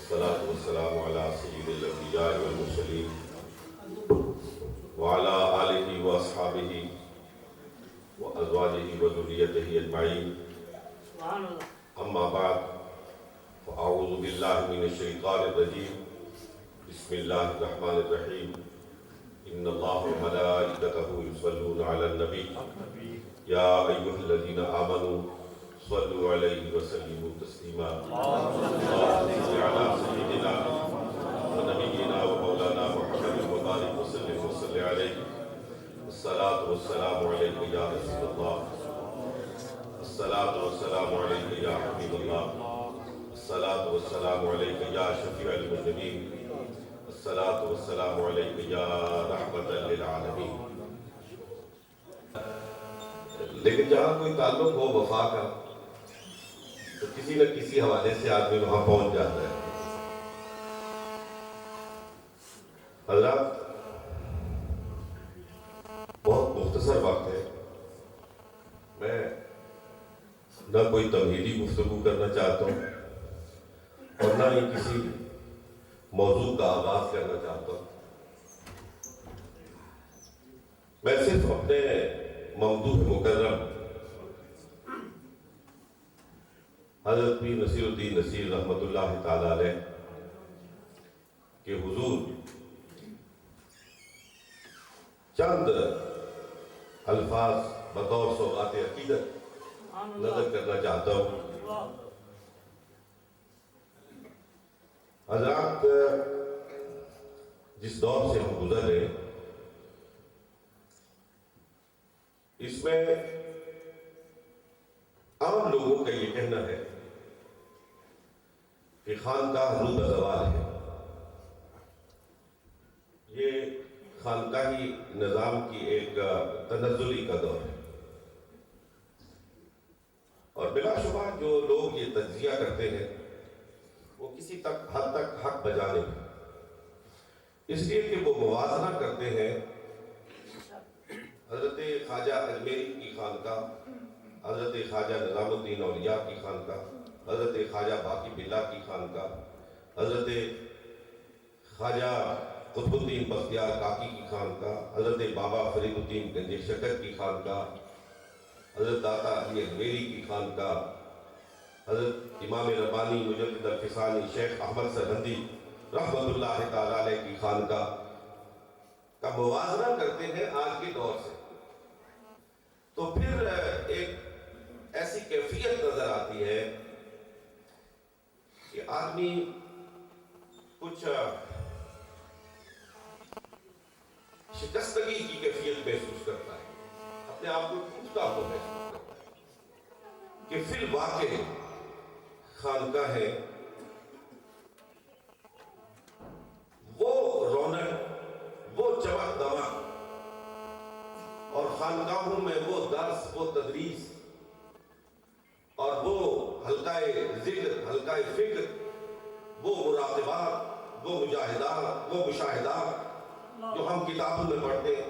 والصلاة والسلام على سيد الأنبياء والمرسلين وعلى آله وأصحابه وأزواجه وذريته أجمعين. أما بعد فأعوذ بالله من الشيطان الرجيم. بسم الله الرحمن الرحيم. إن الله وملائكته يصلون على النبي يا أيها الذين آمنوا صلوا عليه وسلموا تسليما. اللهم صل على سيدنا ونبينا ومولانا محمد وبارك وسلم وصل عليه. الصلاة والسلام عليك يا رسول الله. الصلاة والسلام عليك يا حبيب الله. الصلاة والسلام عليك يا شفيع المذنبين. الصلاة والسلام عليك يا رحمة للعالمين. لیکن جہاں کوئی تعلق ہو وفا کا تو کسی نہ کسی حوالے سے آدمی وہاں پہنچ جاتا ہے. حضرات بہت مختصر وقت ہے. میں نہ کوئی تمہیدی گفتگو کرنا چاہتا ہوں اور نہ ہی کسی موضوع کا آغاز کرنا چاہتا ہوں. میں صرف اپنے ممدوح مکرم حضرت پیر نصیر الدین نصیر رحمۃ اللہ تعالی علیہ کے حضور چند الفاظ بطور سوغات عقیدت نظر کرنا چاہتا ہوں. حضرات جس دور سے ہم گزر رہے ہیں اس میں عام لوگوں کا یہ کہنا ہے کہ خانقاہ روح زوال ہے. یہ خانقاہی نظام کی ایک تنزلی کا دور ہے اور بلا شبہ جو لوگ یہ تجزیہ کرتے ہیں وہ کسی حد تک حق بجانے ہیں، اس لیے کہ وہ موازنہ کرتے ہیں حضرت خواجہ اجمیری کی خانقاہ، حضرت خواجہ نظام الدین اولیاء کی خانقاہ، حضرت خواجہ باقی باللہ کی خانقاہ، حضرت خواجہ قطب الدین بختیار کاکی کی خانقاہ، حضرت بابا فرید الدین گنج شکر کی خانقاہ، حضرت داتا علی اجمیری کی خانقاہ، حضرت امام ربانی مجدد الفسانی شیخ احمد سرہندی رحمۃ اللہ تعالی علیہ کی خانقاہ کا موازنہ کرتے ہیں آج کے دور سے. تو پھر ایک ایسی کیفیت نظر آتی ہے کہ آدمی کچھ شکستگی کی کیفیت محسوس کرتا ہے، اپنے آپ کو ٹوٹتا ہوا محسوس کرتا ہے کہ فی الواقع خانقاہ ہے وہ رونق، وہ چمک دمک اور خانقاہوں میں وہ درس، وہ تدریس اور وہ حلقہ ذکر، حلقہ فکر، وہ مراقبات، وہ مجاہدات، وہ مشاہدات جو ہم کتابوں میں پڑھتے ہیں،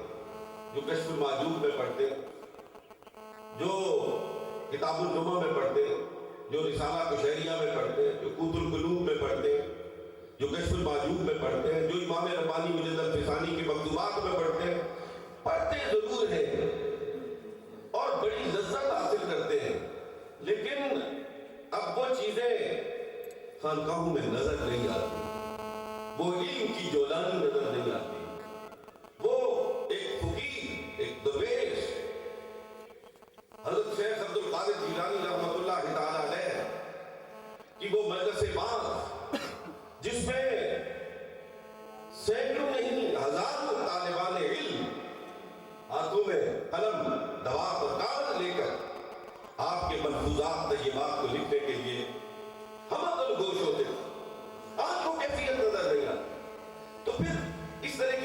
جو کشف المعجوب میں پڑھتے ہیں، جو کتاب الجمعہ میں پڑھتے ہیں، جو رسالہ کشیریہ میں پڑھتے ہیں، جو قوت القلوب میں پڑھتے ہیں، جو کشف المعجوب میں پڑھتے ہیں، جو امام ربانی مجدد الفسانی کی مکتوبات میں پڑھتے ہیں، پڑھتے ضرور ہیں اور بڑی لذت حاصل کرتے ہیں، لیکن اب وہ چیزیں خانقاہوں میں نظر نہیں آتی. وہ علم کی جولان نظر نہیں آتی. وہ ایک فقیر، ایک درویش حضرت شیخ عبد القادر جیلانی رحمۃ اللہ تعالی علیہ کی وہ مجلس باز جس میں سینکڑوں نہیں ہزاروں طالبان علم ہاتھوں میں قلم، دوات اور کاغذ لے کر آپ کے ملفوظات طیبات کو لکھنے کے لیے ہم گوش ہوتے تھے. آج وہ کیفیت نظر نہیں آتی. تو پھر اس طرح کی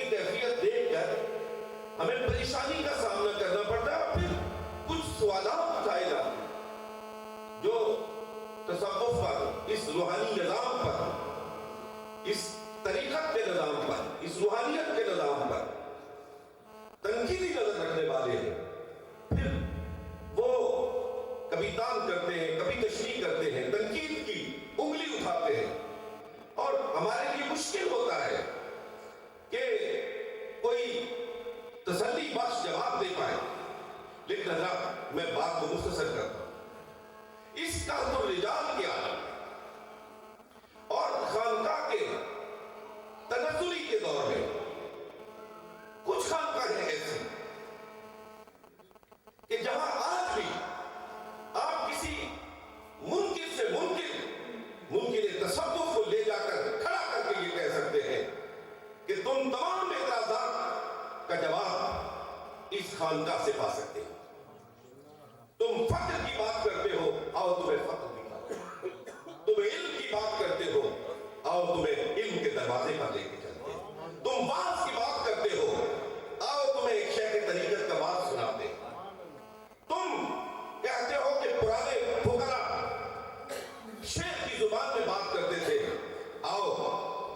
لیکن حضرات میں بات کو مختصر کرتا ہوں. اس قحط الرجال کے عالم اور خانقاہ کے تنزلی کے دور میں کچھ خانقاہیں ایسی کہ جہاں آج بھی آپ کسی منکر سے منکر تصوف کو لے جا کر کھڑا کر کے یہ کہہ سکتے ہیں کہ تم تمام اعتراضات کا جواب اس خانقاہ سے پا سکتے ہو. تم فقر کی بات کرتے ہو، آؤ تمہیں فقر دکھاؤ. تم علم کی بات کرتے ہو، آؤ تمہیں علم کے دروازے پر لے کے چلتے ہیں. تم واعظ کی بات کرتے ہو، آؤ تمہیں ایک شیخ طریقت کا واعظ سناتے ہیں. تم کہتے ہو کہ پرانے فقراء شیخ کی زبان میں بات کرتے تھے، آؤ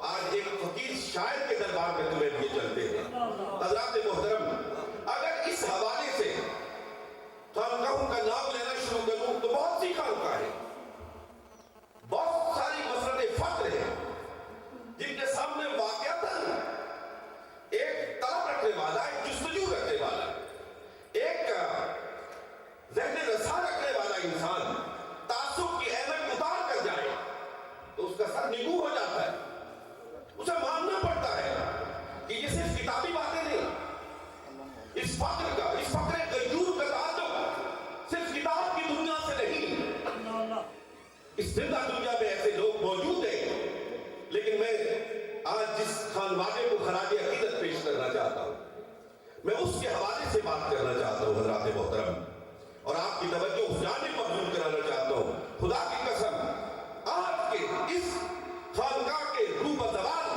آج ایک فقیر شاعر کے دربار میں تمہیں لیے چلتے ہیں. حضرات محترم، اگر اس حوالے سے خانقاہوں کا نام لینا شروع کروں تو بہت سی خانقاہ ہیں، بہت ساری مسرت فقر ہیں جن کے سامنے واقعتاً ایک طلب رکھنے والا، ایک جستجو رکھنے والا، ایک ذہن رسا رکھنے والا انسان تعصب کی اہمیت اتار کر جائے تو اس کا سر نگو ہو جاتا ہے. اسے ماننا پڑتا ہے کہ یہ صرف کتابی باتیں نہیں. اس فقر کا، اس فقر غیور کا تعلق صرف کتاب کی دنیا سے نہیں. اس زندہ دنیا میں ایسے لوگ موجود ہیں. لیکن میں آج جس خانوادے کو خراج عقیدت پیش کرنا چاہتا ہوں، میں اس کے حوالے سے بات کرنا چاہتا ہوں حضرات محترم، اور آپ کی توجہ اس جانب مبذول کرانا چاہتا ہوں. خدا کی قسم، آج کے اس خانقاہ کے روح زوال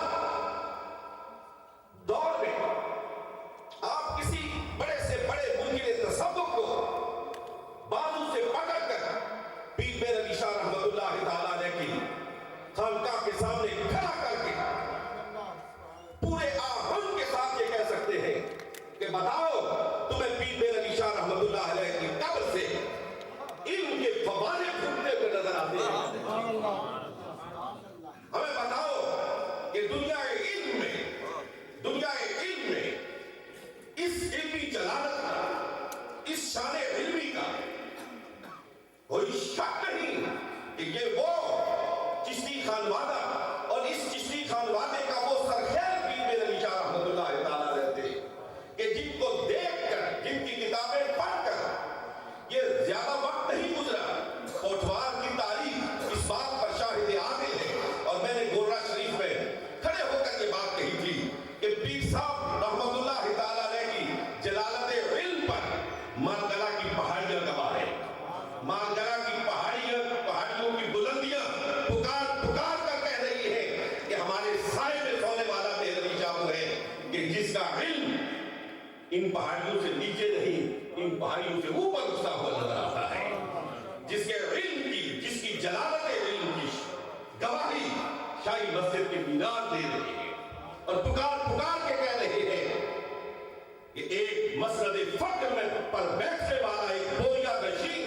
دور میں آپ کسی بڑے سے بڑے منکر تصوف کو بازو سے پکڑ کر پیر میر علی شاہ رحمۃ اللہ تعالیٰ علیہ کی خانقاہ کے سامنے کھڑا کر کے پورے آہنگ کے ساتھ یہ کہہ سکتے ہیں کہ بتاؤ تمہیں پیر میر علی شاہ رحمۃ اللہ علیہ کی قبر سے علم کے فوانے پھوٹتے ہوئے نظر آتے ہیں. ہمیں بتاؤ کہ دنیا علم میں اس علمی جلالت کا، اس شان علمی کا کوئی شک نہیں کہ یہ وہ چشتی خانوادہ اور اس چشتی خانوادے کا وہ سرخیل پیر میر علی شاہ رحمۃ اللہ تعالیٰ رہتے کہ جن کو دیکھ کر، جن کی کتابیں پڑھ کر یہ زیادہ وقت نہیں گزرا. کوٹوار کی تاریخ اس بات پر شاہد عادل ہے، اور میں نے گورا شریف میں کھڑے ہو کر یہ بات کہی تھی کہ پیر صاحب رحمۃ اللہ تعالیٰ علیہ کی جلالت علم پر مانگلہ کی پہاڑیاں گواہ ہیں. مانگلہ کی پہاڑیوں کی بلندیاں پکار کر کہہ رہی ہیں کہ ہمارے سائے میں سونے والا میر علی شاہ وہ ہے کہ جس کا علم ان پہاڑیوں سے نیچے نہیں، ان پہاڑیوں سے اوپر اٹھتا ہوا نظر آتا ہے. جس کے علم کی، جس کی جلالت علم کی گواہی شاہی مسجد کے مینار دے رہے ہیں، اور پکار کے کہہ رہے ہیں کہ ایک مسند فقر میں پر بیٹھنے والا ایک بویا نشین،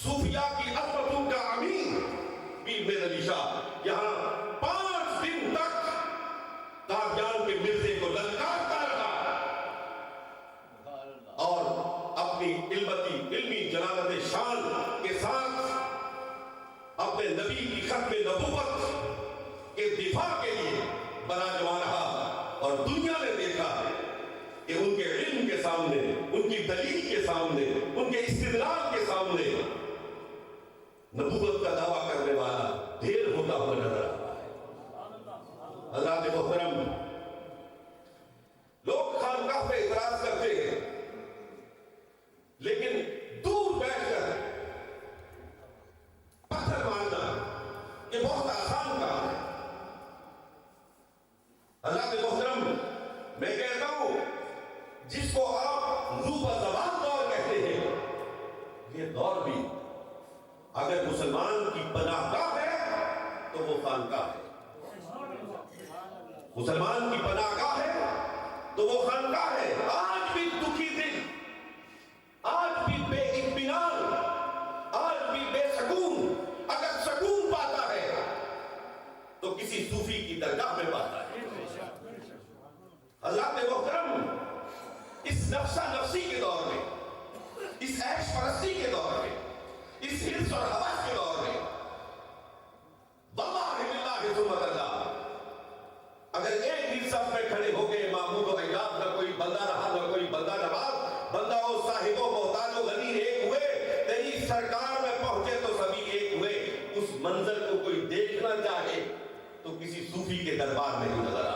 صوفیاء کی عظمتوں کا امین پیر میر علی شاہ یہاں 5 دن تک قادیان کے مرزے کو للکارتا رہا اور اپنی علمی جلالت شان کے ساتھ اپنے نبی کی ختم نبوت کے دفاع کے لیے براجواں رہا. اور دنیا نے دیکھا کہ ان کے علم کے سامنے، ان کی دلیل کے سامنے، ان کے استدلال کے سامنے نبوت کا دعویٰ کرنے والا ڈھیر ہوتا ہوا نظر آ رہا ہے. حضرات محترم، لوگ خانقاہ پہ اعتراض کرتے ہیں، لیکن دور بیٹھ کر پتھر مارنا یہ بہت آسان کام ہے. حضرات محترم، میں کہتا ہوں جس کو آپ روح زوال دور کہتے ہیں، یہ دور بھی اگر مسلمان کی پناہ گاہ ہے تو وہ خانقاہ ہے. مسلمان کی پناہ گاہ ہے تو وہ خانقاہ ہے. آج بھی دکھی دل، آج بھی بے اطمینان، آج بھی بے سکون اگر سکون پاتا ہے تو کسی صوفی کی درگاہ میں پاتا ہے. حضرات محترم، اس نفسا نفسی کے دور میں سرکار میں پہنچے تو سبھی ایک ہوئے. اس منظر کو کوئی دیکھنا چاہے تو کسی صوفی کے دربار میں ہی نظر